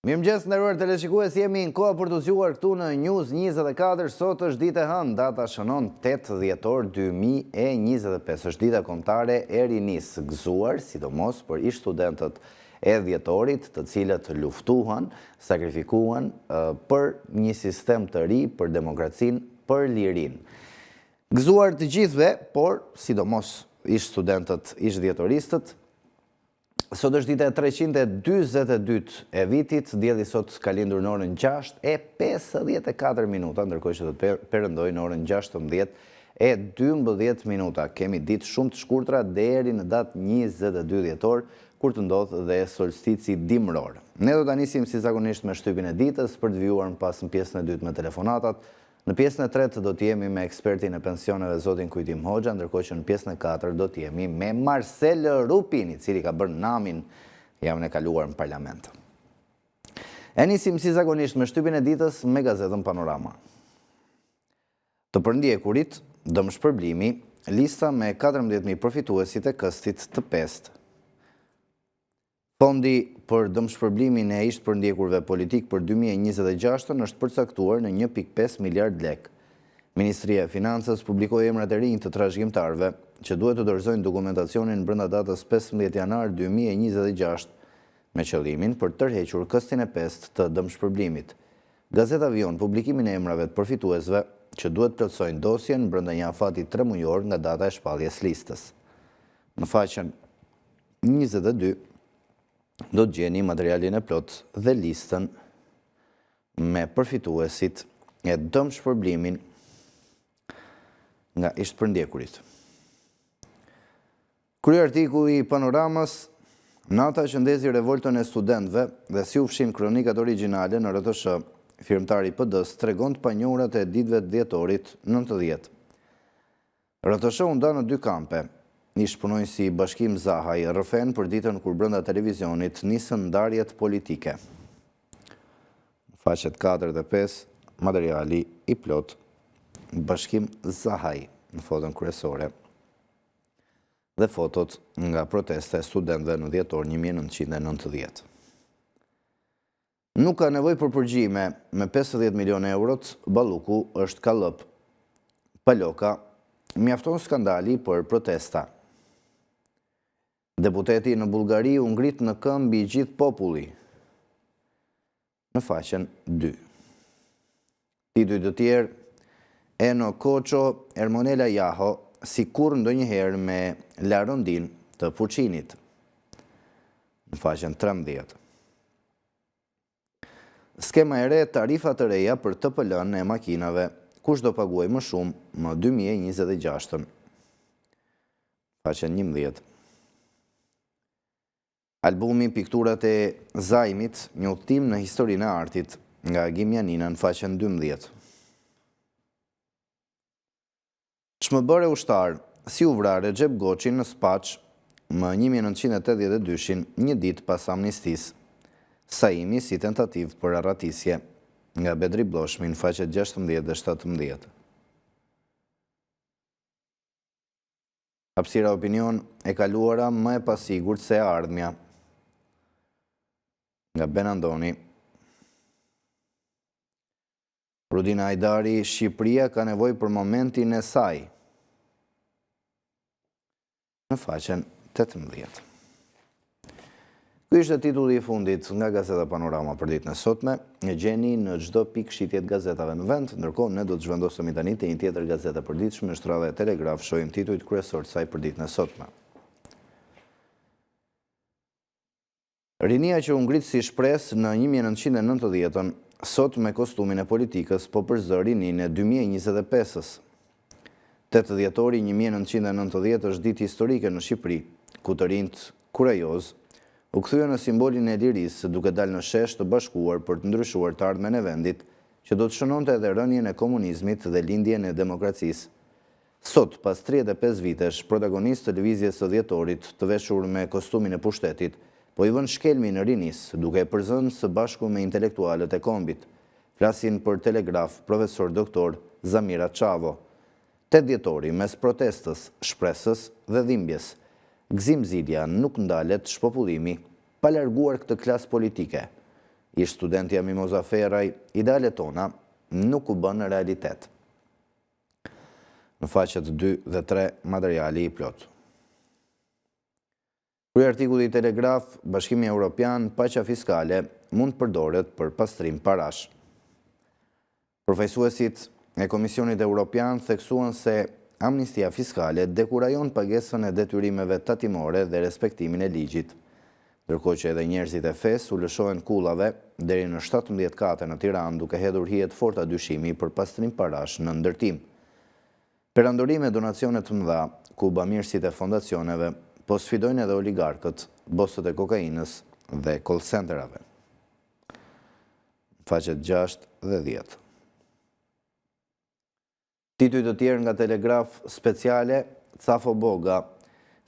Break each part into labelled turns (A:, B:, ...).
A: Mirëmëngjes nderuar teleshikues, jemi në kohë për të zgjuar këtu në News 24. Sot është ditë e hënë, data shënon 8 dhjetor 2025. Është dita kombëtare e rinisë, gëzuar sidomos për ish studentët e dhjetorit, të cilët luftuan, sakrifikuan për një sistem të ri, për demokracinë, për lirinë. Gëzuar të gjithëve, por sidomos ish studentët, ish dhjetoristët. Sot është dita e 322 e vitit, dielli sot ka lindur në orën 6:54 minuta, ndërkohë që do të perëndojë në orën 16:12 minuta. Kemi ditë shumë të shkurtra deri në datë 22 dhjetor, kur të ndodhë dhe solstici dimror. Ne do ta nisim si zakonisht me shtypin e ditës për të vijuar më pas në pjesën e dytë me telefonatat. Në pjesën e tretë do të jemi me ekspertin e pensioneve zotin Kujtim Hoxha, ndërkohë që në pjesën e katërt do të jemi me Marcel Rupin, i cili ka bërë namin javën e kaluar në parlament. E nisim si zakonisht me shtypin e ditës me gazetën Panorama. Të përndjekurit, dëmshpërblimi, lista me 14.000 përfituesit e këstit të pestë. Fondi për dëmshpërblimin e ish përndjekurve politik për 2026 është përcaktuar në 1.5 miliard lek. Ministria e Financës publikoi emrat e rinj të trashëgimtarëve që duhet të dorëzojnë dokumentacionin brenda datës 15 janar 2026 me qëllimin për tërhequr këstin e pestë të dëmshpërblimit. Gazeta vijon publikimin e emrave të përfituesve që duhet plotësojnë dosjen brenda një afati 3 mujor nga data e shpalljes listës. Në faqen 22 do të gjeni materialin e plot dhe listën me përfituesit e dëmshpërblimin nga ish përndjekurit. Kryeartikulli i Panoramës, nata që ndezi revoltën e studentëve dhe si u fshin kronikat origjinale në RTS, firmtari PD-s tregon të panjohurat e ditëve të dhjetorit 90. RTS u nda në dy kampe. Ish punonjësi Bashkim Zahaj rrëfen për ditën kur brenda televizionit nisën ndarjet politike. Faqet 4 dhe 5, materiali i plot Bashkim Zahaj në foton kryesore dhe fotot nga protesta e studentëve në dhjetor 1990. Nuk ka nevojë për përgjime, me 50 milion eurot, Balluku është kallëp. Paloka, mjafton skandali për protesta. Deputeti në Bullgari u ngrit në këmbë i gjithë populli. Në faqen 2. Titujt të tjerë, Eno Koço, Ermonela Jaho, si kur ndonjëherë me Larondin të Puçinit. Në faqen 13. Skema e re, tarifa të reja për TPL-n e makinave, kush do paguaj më shumë më 2026. Faqen 11. Albumi Pikturat e Zajmit, një udhtim në historinë e artit, nga Agim Janina në faqen 12. Çmëbër e ushtar, si u vra Recep Goçi në Spaç më 1982, një ditë pas amnistisë. Saimi si tentativë për arratisje, nga Bedri Bloshmi në faqet 16 dhe 17. Hapësira opinion e kaluara më e pasigurt se e ardhmja, nga Benandoni. Rudina Hajdari, Shqipëria ka nevojë për momentin e saj. Në faqen 18. Ky ishte titulli i fundit nga Gazeta Panorama për ditën e sotme. E gjeni në çdo pikë shitje të gazetave në vend, ndërkohë ne do të zhvendosemi tani te një tjetër gazete e përditshme, Shtralla e Telegraf, shohim titujt kryesor të saj për ditën e sotme. Rinia që u ngrit si shpresë në 1990-ën, sot me kostumin e politikës po përzë rininë e 2025-s. 8 dhjetori 1990 është ditë historike në Shqipëri, ku të rinjt kurajoz u kthye në simbolin e lirisë duke dalë në shesh të bashkuar për të ndryshuar të ardhmen e vendit, që do të shënonte edhe rënien e komunizmit dhe lindjen e demokracisë. Sot, pas 35 vitesh, protagonist të lëvizjes së dhjetorit, të veshur me kostumin e pushtetit, po i vën shkelmin në rinisë, duke e përzënë së bashku me intelektualët e kombit. Flasin për Telegraf profesor doktor Zamira Çavo. 8 dhjetori mes protestës, shpresës dhe dhimbjes. Gzim zilja nuk ndalet shpopullimi pa larguar këtë klasë politike. ish studentja Mimoza Ferraj, idealet tona nuk u bën në realitet. Në faqet 2 dhe 3, materiali i plot. Krye artikulli i Telegraf, Bashkimi Evropian, paqja fiskale mund përdoret për pastrim parash. Përfaqësuesit e Komisionit Evropian theksuan se amnistia fiskale dekurajon pagesën e detyrimeve tatimore dhe respektimin e ligjit, ndërkohë që edhe njerëzit e fesë u lëshohen kullave deri në 17 kate në Tiranë duke hedhur hije të forta dyshimi për pastrim parash në ndërtim. Perandorime donacione të mëdha, ku bamirësit e fondacioneve po sfidojnë edhe oligarkët, bosët e kokainës dhe call centerave. Faqet 6 dhe 10. Tituj të tjerë nga Telegraf speciale, Cafo Boga,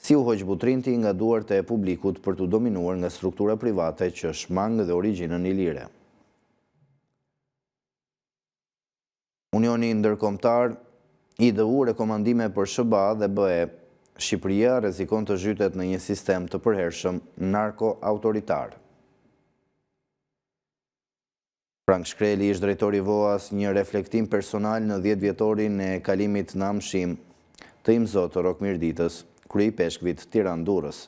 A: si u hoq Butrinti nga duart e publikut për të dominuar nga struktura private që shmangë dhe origjinën ilire. Unioni Ndërkombëtar, IDU rekomandime për SBA dhe BE, Shqipëria rrezikon të zhytet në një sistem të përhershëm narko-autoritar. Frank Shkreli, ish drejtori VOA-s, një reflektim personal në 10 vjetorin e kalimit në amshim të Imzotë Rok Mirditës, krye i peshkvit Tiranë-Durrës.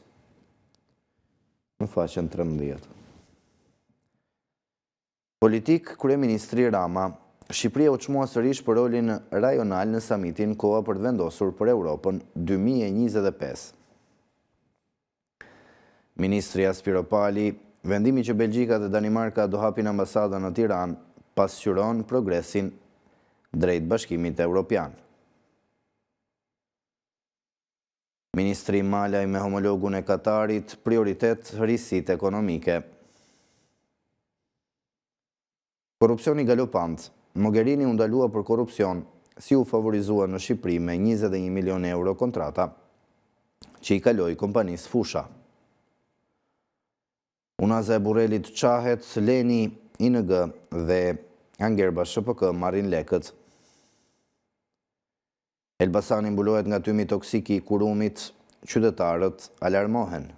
A: Në faqen 13. Politik, kryeministri Rama, Shqipëria u çmua sërish për rolin rajonal në samitin Koha për të vendosur për Europën 2025. Ministri Aspiro Pali, vendimi që Belgjika dhe Danimarka do hapin ambasada në Tiranë pasqyron progresin drejt Bashkimit Evropian. Ministri Malaj me homologun e Katarit, prioritet rrisit ekonomike. Korrupsioni galopant. Mogherini u ndalua për korrupsion, si u favorizua në Shqipëri me 21 milion euro kontrata që i kaloi kompanisë Fusha. Unaza e Burrelit qahet, Leni ING dhe Angerba SHPK marrin lekët. Elbasani mbulohet nga tymi toksik i kurumit, qytetarët alarmohen.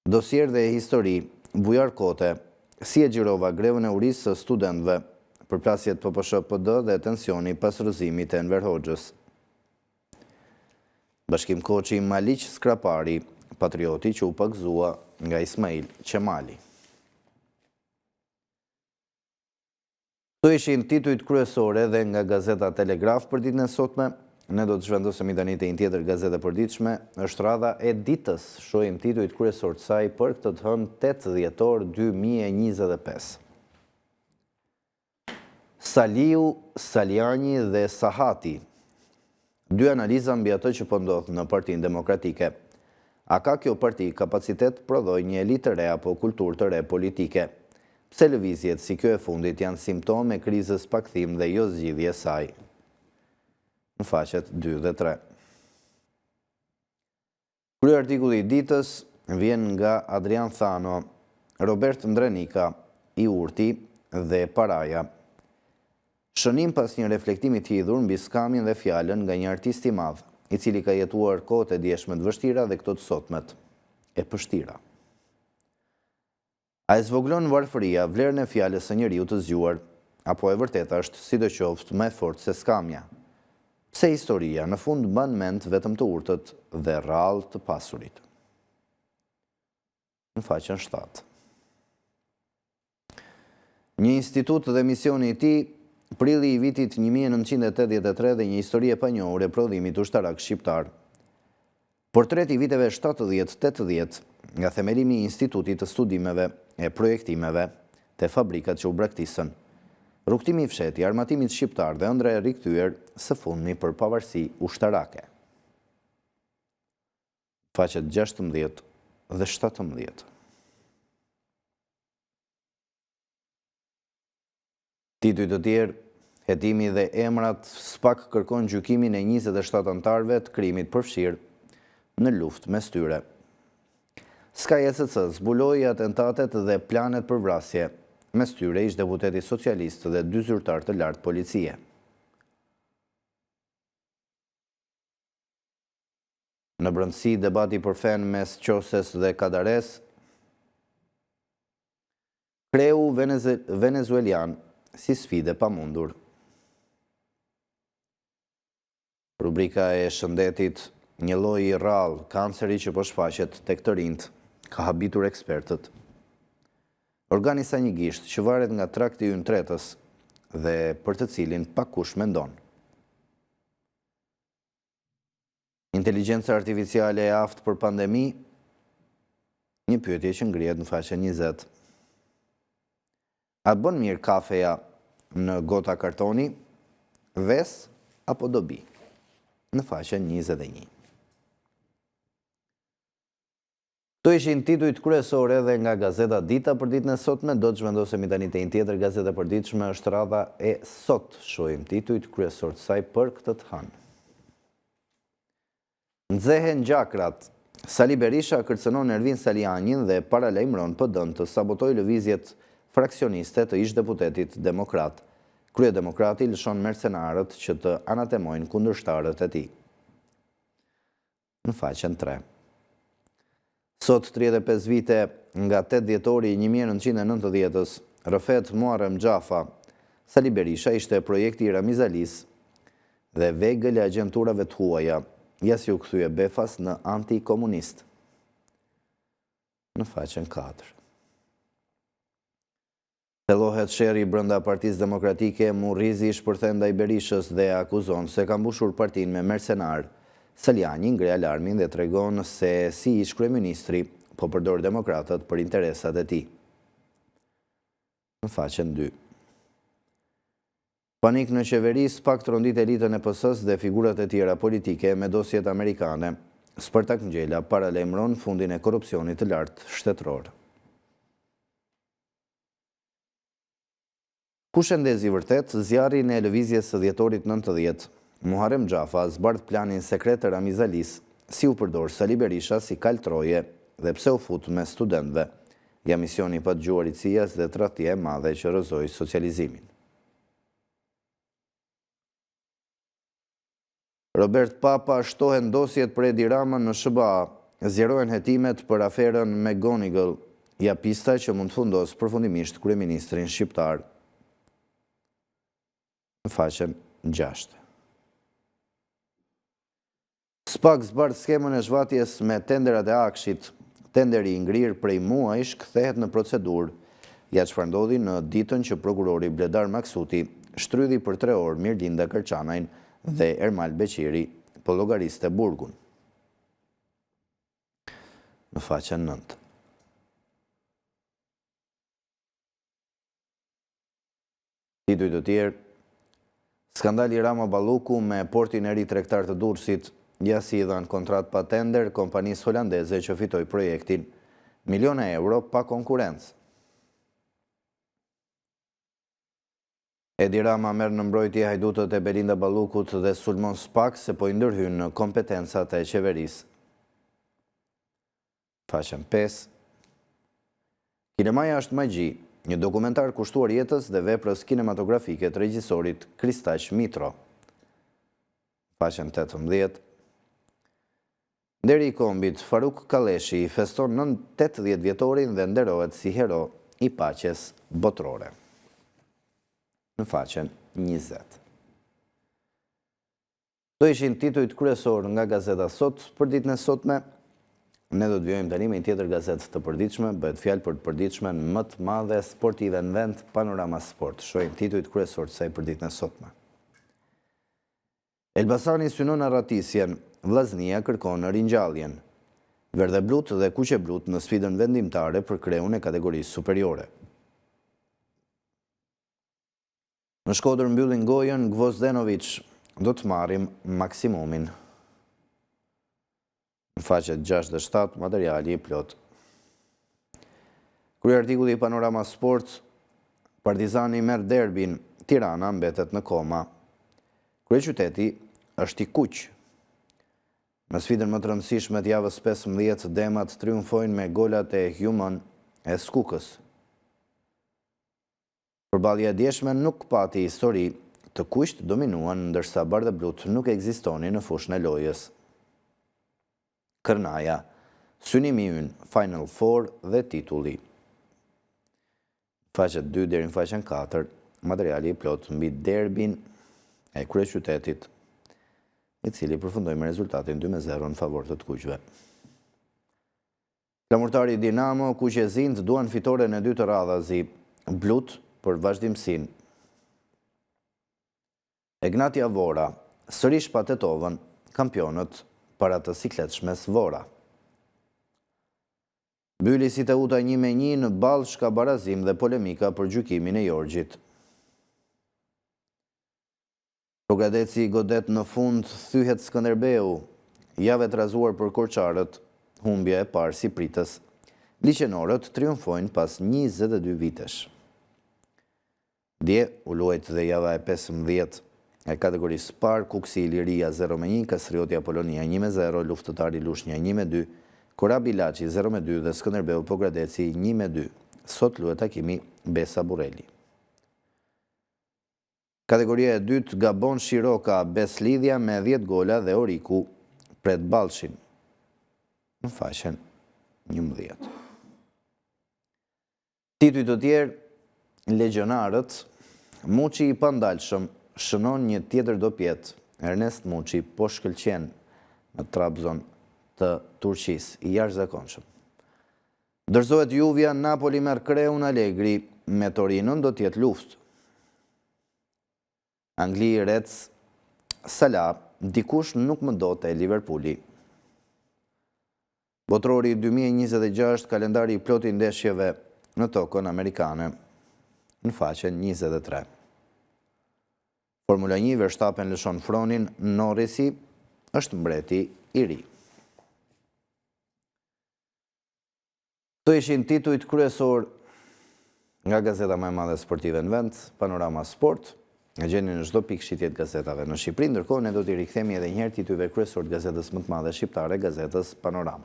A: Dosier dhe histori, Bujar Kote, si e gjirova grevën e urisë së studentëve, përplasjet PPSH-PD dhe tensioni pas rrëzimit të Enver Hoxhës. Bashkim Koçi, Maliq Skrapari, patrioti që u pagëzua nga Ismail Qemali. Këto ishin titujt kryesore dhe nga gazeta Telegraf për ditën e sotme. Ne do të zhvendosemi tani te një tjetër gazete përditshme, është radha e ditës. Shohim titujt kryesor të saj për këtë të hënë 8 dhjetor 2025. Saliu, Saliani dhe Sahati. Dy analiza mbi atë që po ndodh në Partinë Demokratike. A ka kjo parti kapacitet prodhoj një elitë të re apo kulturë të re politike? Pse lëvizjet si kjo e fundit janë simptome krizës pakthim dhe jo zgjidhje saj? Në faqet 2 dhe 3. Krye artikulli i ditës vjen nga Adrian Thano, Robert Ndrenika, I Urti dhe Paraja. Shënim pas një reflektimi të hidhur mbi skamin dhe fjalën nga një artist i madh, i cili ka jetuar kohët e djeshme të vështira dhe këto të sotmet e pështira. A e zvoglon varfëria vlerën e fjalës së njeriu të zgjuar, apo e vërteta është sidoqoftë më e fortë se skamja? Pse historia në fund mban mend vetëm të urtët dhe rrallë të pasurit? Në faqen 7. Një institut dhe misioni i tij, prilli i vitit 1983 dhe një histori e panjohur e prodhimit ushtarak shqiptar. Portreti i viteve 70-80 nga themelimi i Institutit të Studimeve e Projektimeve te fabrikat që u braktisën. Rrugtimi i fshehtë i armatimit shqiptar dhe ëndra e rikthyer së fundmi për pavarësi ushtarake. Faqet 16 dhe 17. Titujt të tjerë, hetimi dhe emrat, SPAK kërkon gjykimin e 27 anëtarëve të krimit përfshirë në luftë mes tyre. Sky SC zbuloi atentatet dhe planet për vrasje, mes tyre ish deputeti socialist dhe 2 zyrtar të lartë policie. Në brendësi debati për fen mes Qoses dhe Kadares, Kreu venezuelian si sfide pamundur. Rubrika e shëndetit, një lloj i rrallë, kanceri që po shfaqet tek të rinjt, ka habitur ekspertët. Organi sa një gisht që varet nga trakti ynë tretës dhe për të cilin pakush mendon. Inteligjenca artificiale e aftë për pandemi, një pyetje që ngrihet në faqen 20. A bën mirë kafeja në gota kartoni, ves apo dobi? Në faqen 21. Këto ishin titujt kryesore dhe nga Gazeta Dita për ditën e sotme. Do të zhvendosemi tani te një tjetër gazete përditshme, është radha e sot. Shohim titujt kryesor të saj për këtë të hënë. Nxehen gjakrat. Sali Berisha kërcënon Ervin Salianin dhe paralajmëron PD-n të sabotojë lëvizjet fraksioniste të ish-deputetit demokrat. Kryedemokrati lëshon mercenarët që të anatemojnë kundërshtarët e tij. Në faqen 3. Sot 35 vite nga 8 dhjetori 1990-s, rrëfet Muharrem Xhafa, Sali Berisha ishte projekti i Ramizalis dhe vegël e agjenturave të huaja, ja si u kthye befas në antikomunist. Në faqen 4. Thellohet sherri brenda Partisë Demokratike, Murrizi shpërthen ndaj Berishës dhe akuzon se ka mbushur partinë me mercenar. Saliani ngre alarmin dhe tregon se si ish kryeministri po përdor demokratët për interesat e tij. Në faqen 2. Panik në qeveri, pak trondit elitën e PS-s dhe figurat e tjera politike me dosjet amerikane. Spartak Ngjela paralajmëron fundin e korrupsionit të lartë shtetëror. Ku shëndezi vërtet, zjarri e lëvizjes së dhjetorit 90, Muharrem Xhafa zbardh planin sekret të Ramizalis, si u përdor Sali Berisha si kaltroje dhe pse u fut me studentëve, ja misioni pa dëgjuar i CIA-s dhe tradhtia e madhe që rrëzoi socializimin. Robert Papa shtohen dosjet për Edi Ramën në SBA, zjerohen hetimet për aferën McGonigal, ja pista që mund të fundos përfundimisht kryeministrin shqiptar. Në faqen 6. SPAK zbardh skemën e zhvatjes me tenderat e Akshit. Tenderi i ngrirë prej muajsh kthehet në procedurë. Ja çfarë ndodhi në ditën që prokurori Bledar Maksuti shtrydhi për 3 orë Mirlinda Kërçanajn dhe Ermal Beqiri po llogariste burgun. Në faqen 9. Titujt të tjerë. Skandali Rama Balluku me portin e ri tregtar të Durrësit, ja si i dhan kontrat pa tender kompanisë holandeze që fitoi projektin, miliona euro pa konkurrencë. Edi Rama merr në mbrojtje hajdutët e Belinda Ballukut dhe sulmon SPAK se po i ndërhyn në kompetencat e qeverisë. Faqen 5. Kinemaja është magji. Një dokumentar kushtuar jetës dhe veprës kinematografike të regjisorit Kristaq Mitro. Faqen 18. Deri i kombit, Faruk Kalleshi feston 80 vjetorin dhe nderohet si hero i paqes botërore. Në faqen 20. Këto ishin titujt kryesor nga Gazeta Sot për ditën e sotme. Ne do të vijojmë tani me një tjetër gazetë të përditshme, bëhet fjalë për të përditshmen më të madhe sportive në vend, Panorama Sport. Shohim titujt kryesor të saj për ditën e sotme. Elbasani synon arratisjen, Vllaznia kërkon ringjalljen. Verdheblut dhe kuqeblut në sfidën vendimtare për kreun e kategorisë superiore. Në Shkodër mbyllin gojën Gvozdenovic, do të marrim maksimumin. Në faqet 6 dhe 7, materiali i plot. Kryeartikulli i Panorama Sport, Partizani merr derbin, Tirana mbetet në koma. Kryeqyteti është i kuq. Në sfidën më të rëndësishme të javës 15, Demat triumfojnë me golat e Human e Skukës. Përballja e djeshme nuk pati histori, të kuqt dominuan ndërsa bardhëblut nuk ekzistoni në fushën e lojës. Kërnaja, synimi ynë, Final Four dhe titulli. faqet 2 deri në faqen 4, materiali i plot mbi derbin e kryeqytetit, i cili përfundoi me rezultatin 2-0 në favor të kuqëve. Flamurtari Dinamo, kuqezint duan fitoren e 2 të radhazi, blut për vazhdimsinë. Egnatia Vora, sërish patetovën kampionët para të sikletshmes Vora. Byli si Teuta 1-1 në Ballshka barazim dhe polemika për gjykimin e Jorgjit. Progradeci godet në fund thyhet Skënderbeu, jave të razuar për Korçarët, humbja e parë si pritës. Liçenorët triumfojnë pas 22 vitesh. Dje u luajt dhe java e 15 e kategorisë parë, Kuksi Iliria 0-1, Kastrioti Apolonia 1-0, Luftëtari Lushnja 1-2, Korabi Laçi 0-2 dhe Skënderbeu Progradeci 1-2. Sot luhet takimi Besa Burreli. Kategoria e dytë, Gabon Shiroka Beslidhja me 10 gola dhe Oriku pret Ballshin në faqen 11. Tituj të tjerë, legionarët, Muçi i pandalshëm shënon një tjetër dopjet. Ernest Muçi po shkëlqen në Trabzon të Turqisë, i jashtëzakonshëm. Dorëzohet Juvja, Napoli merr Kreun, Allegri me Torinon do të jetë luftë. Angli Reds, Salah, dikush nuk më do të Liverpooli. Botrori 2026, kalendari i plot i ndeshjeve në tokën amerikane, në faqen 23. Formula 1, Verstappen lëshon Fronin, Norrisi është mbreti i ri. Këto ishin titujt kryesor nga gazeta më e madhe sportive në vend, Panorama Sport. E gjeni në çdo pikë shitjet gazetave në Shqipëri, ndërkohë ne do t'i rikthemi edhe një herë titujve kryesor të gazetës më të madhe shqiptare, gazetës Panorama.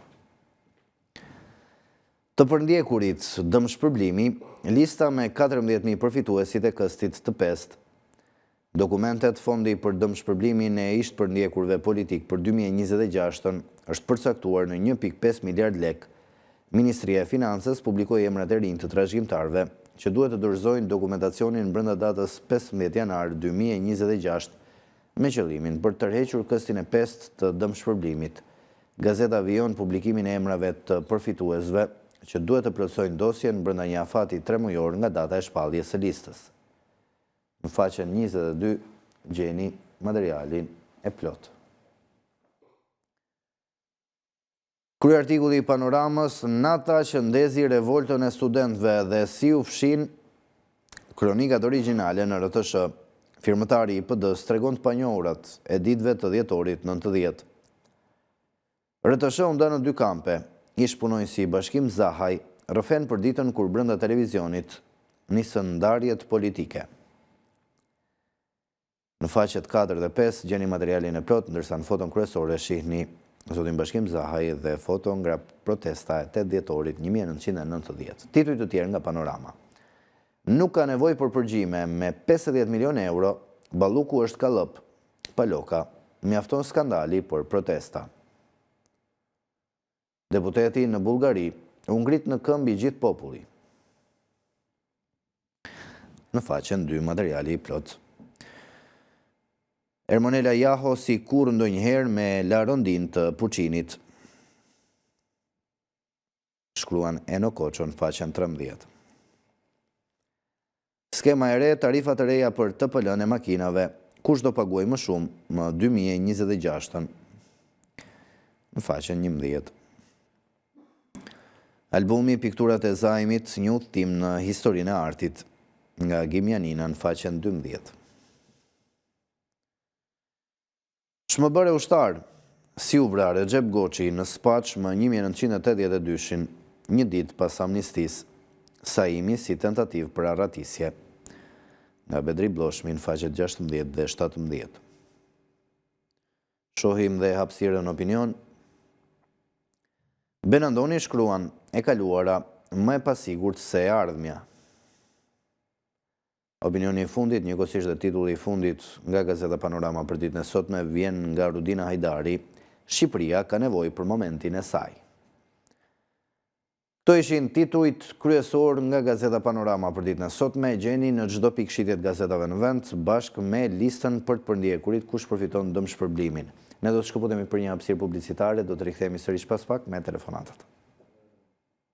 A: Të përndjekurit, dëmshpërblimi, lista me 14.000 përfituesit e këstit të pestë. Dokumentet fondi për dëmshpërblimin e ish përndjekurve politik për 2026 është përcaktuar në 1.5 miliard lek. Ministria e Financës publikoi emrat e rinj të trashëgimtarëve që duhet të dorëzojnë dokumentacionin brenda datës 15 janar 2026 me qëllimin për të tërhequr këstin e pestë të dëmshpërblimit. Gazeta vijon publikimin e emrave të përfituesve që duhet të plotësojnë dosjen brenda një afati 3 mujor nga data e shpalljes së listës. Në faqen 22 gjeni materialin e plot. Kryartikulli i Panoramës, nata që ndezi revoltën e studentëve dhe si u fshin kronikat origjinale në RTS. Firmëtari i PD-s tregon të panjohurat e ditëve të dhjetorit 90. RTS u nda në 2 kampe. Ish punonjësi i Bashkim Zahaj rrëfen për ditën kur brenda televizionit nisën ndarjet politike. Në faqet 4 dhe 5 gjeni materialin e plot, ndërsa në foton kryesore shihni zotin Bashkim Zahaj dhe foto nga protesta e 8 dhjetorit 1990. Tituj të tjerë nga Panorama. Nuk ka nevojë për përgjime, me 50 milion euro, Balluku është kallëp. Paloka, mjafton skandali për protesta. Deputeti në Bullgari u ngrit në këmbë i gjithë populli. Në faqen 2 materiali i plot. Ermonela Jaho si kur ndonjëherë me La Rondin të Puçinit. Shkruan Eno Koço në faqen 13. Skema e re, tarifat e reja për TPL-n e makinave, kush do paguaj më shumë më 2026 në faqen 11. Albumi Pikturat e Zajmit, një udhtim në historinë e artit, nga Gimjanina në faqen 12. Çmëbër e ushtar, si u vra Recep Goçi në Spaç më 1982, një ditë pas amnistisë, Saimi si tentativë për arratisje, nga Bedri Bloshmi në faqet 16 dhe 17. Shohim dhe hapësirën opinion. Benandoni shkruan e kaluara më e pasigurt se e ardhmja. Opinioni i fundit, njëkohësisht dhe titulli i fundit nga gazeta Panorama për ditën e sotme vjen nga Rudina Hajdari, Shqipëria ka nevojë për momentin e saj. Këto ishin titujt kryesor nga Gazeta Panorama për ditën e sotme. Gjeni në çdo pikë shitjet gazetave në vend bashkë me listën për të përndjekurit kush përfiton dëmshpërblimin. Ne do të shkëputemi për një hapësirë publicitare, do të rikthehemi sërish pas pak me telefonatët.